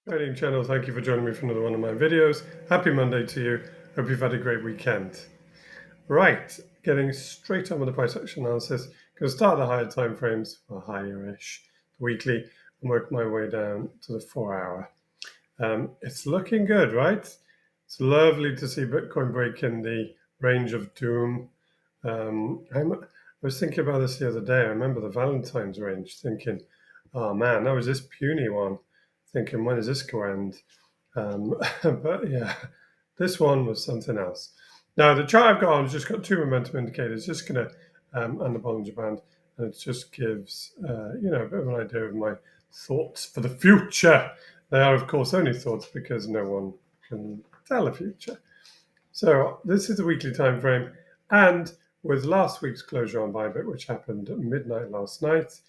Trading channel, thank you for joining me for another one of my videos. Happy Monday to you. Hope you've had a great weekend. Right, getting straight on with the price action analysis. Going to start the higher time frames, or higher-ish, the weekly, and work my way down to the 4 hour. It's looking good, right? It's lovely to see Bitcoin breaking the range of doom. I was thinking about this the other day. I remember the Valentine's range, thinking, oh man, that was this puny one. Thinking, when is this going to end? But yeah, this one was something else. Now, the chart I've got on has just got two momentum indicators, just going to and the Bollinger Band, and it just gives a bit of an idea of my thoughts for the future. They are, of course, only thoughts because no one can tell the future. So this is the weekly time frame, and with last week's closure on Bybit, which happened at midnight last night,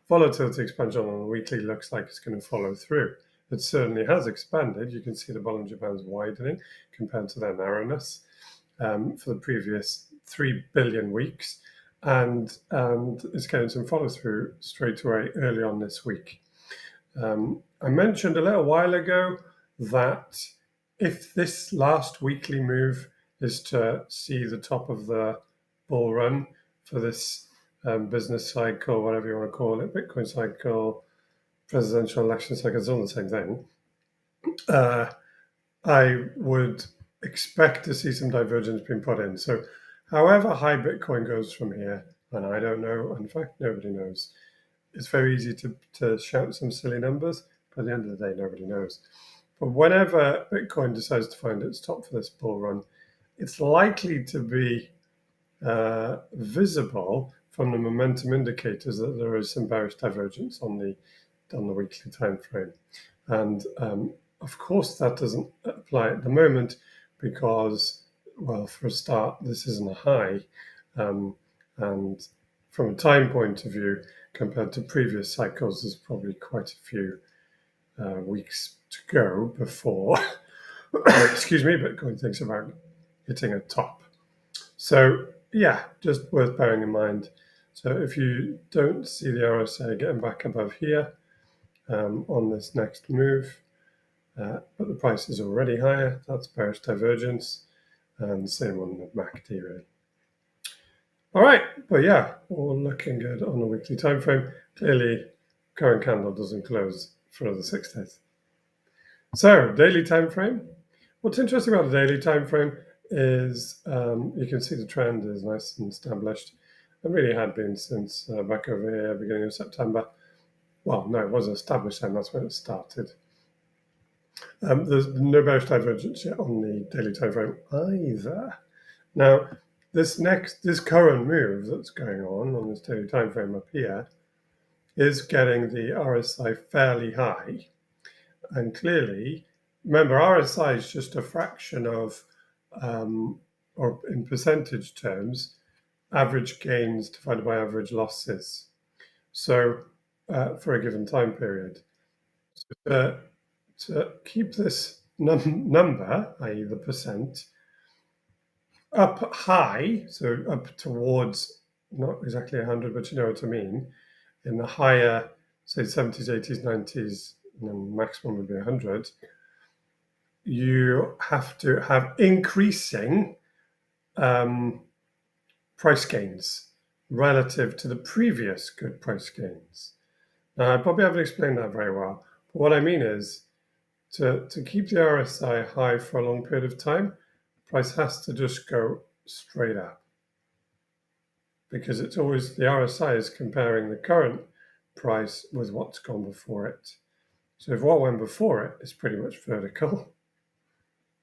volatility expansion on the weekly looks like it's going to follow through. It certainly has expanded. You can see the Bollinger Bands widening compared to their narrowness for the previous 3 billion weeks, and it's getting some follow through straight away early on this week. I mentioned a little while ago that if this last weekly move is to see the top of the bull run for this business cycle, whatever you want to call it, Bitcoin cycle, presidential election cycle, it's all the same thing. I would expect to see some divergence being put in. So however high Bitcoin goes from here, and I don't know, in fact, nobody knows, it's very easy to shout some silly numbers, but at the end of the day, nobody knows. But whenever Bitcoin decides to find its top for this bull run, it's likely to be visible from the momentum indicators that there is some bearish divergence on the weekly time frame. And of course, that doesn't apply at the moment because, well, for a start, this isn't a high. And from a time point of view, compared to previous cycles, there's probably quite a few weeks to go before, excuse me, Bitcoin thinks about hitting a top. So yeah, just worth bearing in mind. So if you don't see the RSI getting back above here on this next move, but the price is already higher, that's bearish divergence, and same one with MACD really. All right, but yeah, all looking good on the weekly time frame. Clearly, current candle doesn't close for another 6 days. So daily time frame. What's interesting about the daily time frame is you can see the trend is nice and established, and really had been since back over here, beginning of September. Well, no, it wasn't established then, that's when it started. There's no bearish divergence yet on the daily time frame either. Now, this current move that's going on this daily time frame up here is getting the RSI fairly high, and clearly, remember, RSI is just a fraction of, or in percentage terms, average gains divided by average losses. So for a given time period. So, to keep this number, i.e. the percent, up high, so up towards not exactly 100, but you know what I mean, in the higher, say 70s, 80s, 90s, and then maximum would be 100, you have to have increasing price gains relative to the previous good price gains. Now, I probably haven't explained that very well, but what I mean is to keep the RSI high for a long period of time, the price has to just go straight up, because it's always, the RSI is comparing the current price with what's gone before it. So if what went before it is pretty much vertical,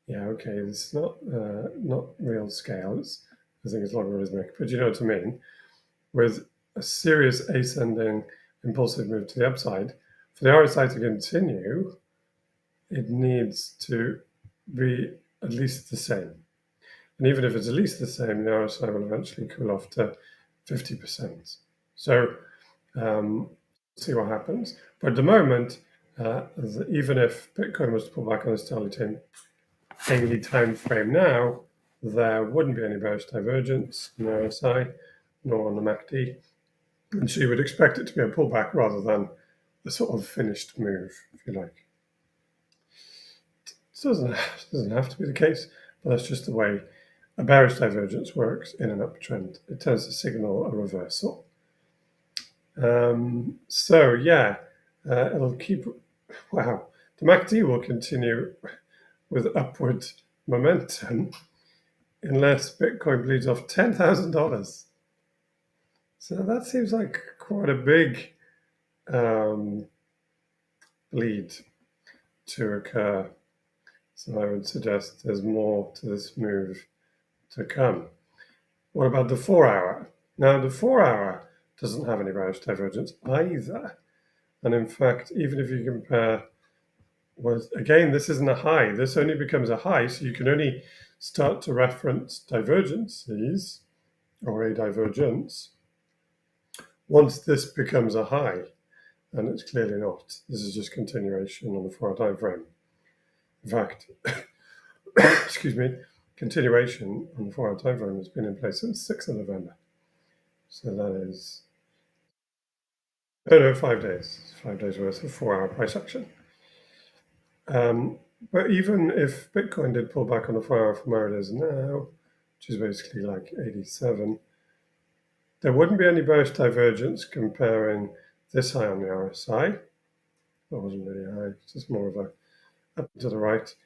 yeah, okay, it's not real scales. I think it's logarithmic, but you know what I mean. With a serious ascending impulsive move to the upside, for the RSI to continue, it needs to be at least the same. And even if it's at least the same, the RSI will eventually cool off to 50%. So see what happens. But at the moment, even if Bitcoin was to pull back on this daily time frame now, there wouldn't be any bearish divergence in the RSI nor on the MACD. And so you would expect it to be a pullback rather than a sort of finished move, if you like. Doesn't have to be the case, but that's just the way a bearish divergence works in an uptrend. It tends to signal a reversal. So yeah, it'll keep. Wow, the MACD will continue with upward momentum unless Bitcoin bleeds off $10,000. So that seems like quite a big bleed to occur. So I would suggest there's more to this move to come. What about the 4-hour? Now, the 4-hour doesn't have any bearish divergence either. And in fact, even if you compare, well, again, this isn't a high. This only becomes a high, so you can only start to reference divergences or a divergence once this becomes a high. And it's clearly not. This is just continuation on the 4-hour time frame. In fact, excuse me, continuation on the 4-hour time frame has been in place since 6th of November. So that is, no, 5 days. 5 days worth of 4-hour price action. But even if Bitcoin did pull back on the 4-hour from where it is now, which is basically like 87, there wouldn't be any bearish divergence comparing this high on the RSI. That wasn't really high, it's just more of a up to the right.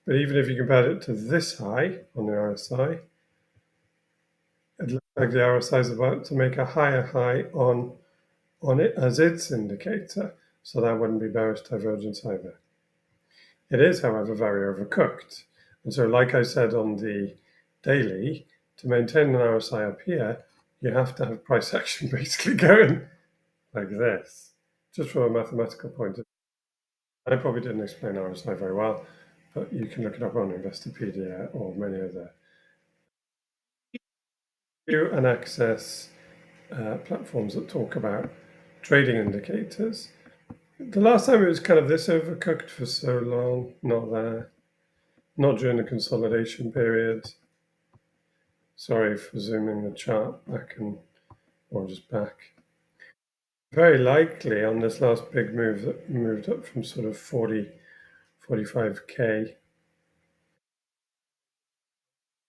But even if you compared it to this high on the RSI, it looks like the RSI is about to make a higher high on it as its indicator. So that wouldn't be bearish divergence either. It is, however, very overcooked. And so, like I said on the daily, to maintain an RSI up here, you have to have price action basically going like this, just from a mathematical point of view. I probably didn't explain RSI very well, but you can look it up on Investopedia or many other view and access platforms that talk about trading indicators. The last time it was kind of this overcooked for so long, not there, not during the consolidation period. Sorry for zooming the chart back or just back. Very likely on this last big move that moved up from sort of 45K.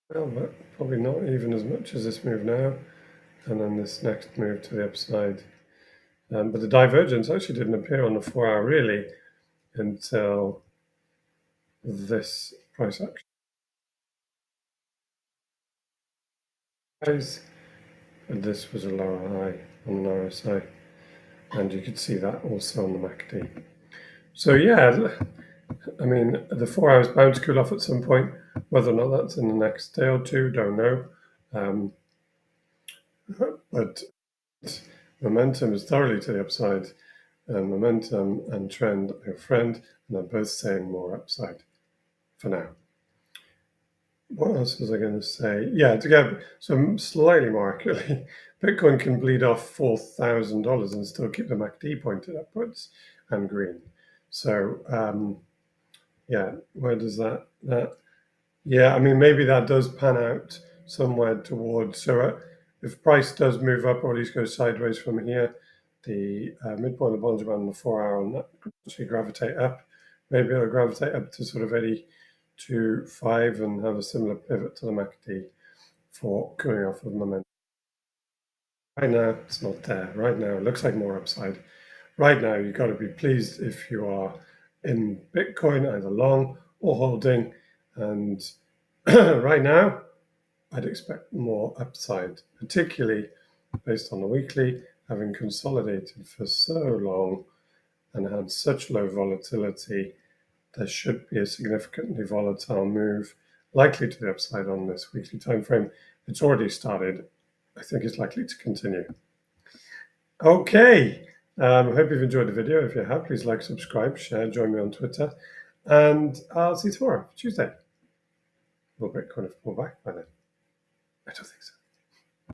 Well, but probably not even as much as this move now. And then this next move to the upside. But the divergence actually didn't appear on the 4-hour really until this price action. And this was a lower high on the RSI. And you could see that also on the MACD. So yeah, I mean, the 4 hours bound to cool off at some point. Whether or not that's in the next day or two, don't know. But momentum is thoroughly to the upside. Momentum and trend are your friend, and they're both saying more upside for now. What else was I going to say? Yeah, to get some slightly more accurately, Bitcoin can bleed off $4,000 and still keep the MACD pointed upwards and green. So yeah, where does that yeah, I mean, maybe that does pan out somewhere towards, so if price does move up or at least go sideways from here, the midpoint of the Bollinger Band on the 4-hour will actually gravitate up. Maybe it'll gravitate up to sort of 82.5 and have a similar pivot to the MACD for cooling off of momentum. Right now, it's not there. Right now, it looks like more upside. Right now, you've got to be pleased if you are in Bitcoin, either long or holding. And right now, I'd expect more upside, particularly based on the weekly, having consolidated for so long and had such low volatility. There should be a significantly volatile move, likely to the upside on this weekly time frame. It's already started. I think it's likely to continue. Okay. I hope you've enjoyed the video. If you have, please like, subscribe, share, join me on Twitter. And I'll see you tomorrow, Tuesday. Will Bitcoin have pulled back by then? I don't think so.